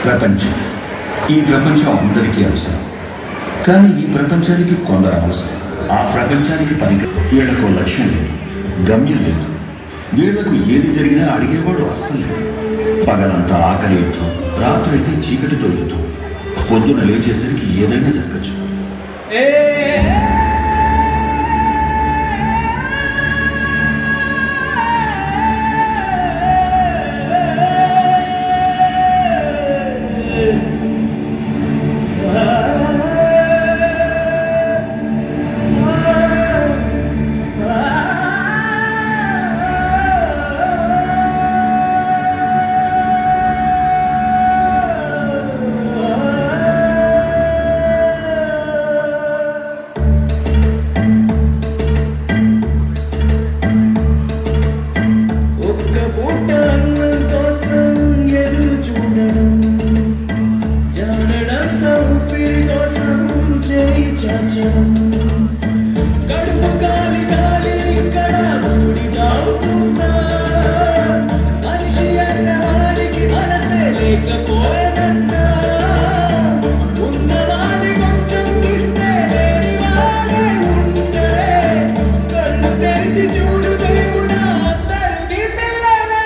ప్రపంచం. ఈ ప్రపంచం అందరికీ అవసరం, కానీ ఈ ప్రపంచానికి కొందరు అవసరం. ఆ ప్రపంచానికి వీళ్లకు లక్ష్యం లేదు, గమ్యం లేదు. వీళ్లకు ఏది జరిగినా అడిగేవాడు అస్సలు లేదు. పగలంతా ఆకలి యుద్ధం, రాత్రైతే చీకటితో యుద్ధం. పొద్దున లేచేసరికి ఏదైనా జరగచ్చు. కడుపు గాలి గాలి ఇక్కడ ఊడిదావుతున్నా మనిషి అన్న వాడికి మనసే లేకపోయేనన్నా ఉన్నవాడి కొంచెం తీస్తే లేని వాడే ఉండడే కళ్ళు తెరిచి చూడు దేవుడా అందరూ నీ పిల్లలే.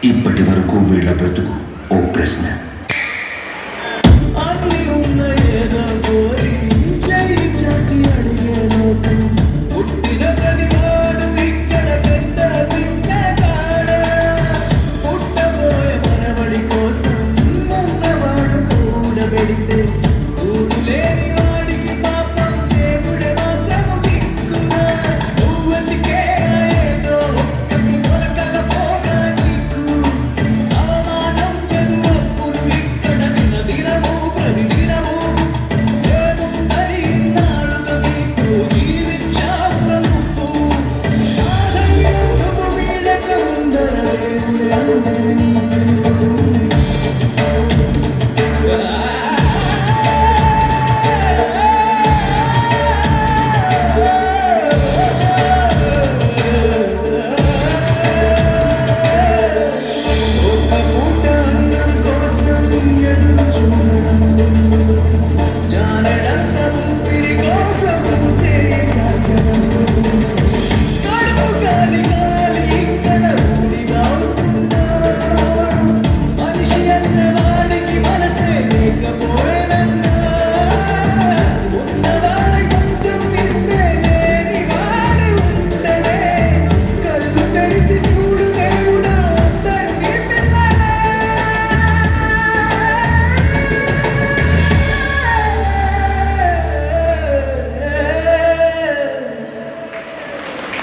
ఇప్పటి వరకు వీళ్ళ బ్రతుకు ఓ ప్రశ్న. అన్ని ఉన్న ఏదో కోరి చెయ్యి చాచి అడిగే లోటు పుట్టిన ప్రతివాడు ఇక్కడ పెద్ద పిచ్చగాడ. పుట్టబోయే మనవడి కోసం ఉన్నవాడు కూడబెడితే కూడు లేని వాడికి పాపం దేవుడే మాత్రము దిక్కురా. నువ్వెందుకే ఏదో ఒక్కటి దొరకకపోగా నీకు అవమానం ఎదురప్పులు ఇక్కడ దినదినము ప్రతిదినము ఏముందని ఇన్నాళ్ళుగా నీకు జీవించావురా నువ్వు. ఆ ధైర్యం నువ్వు వీడక ఉండరా దేవుడే అందరినీ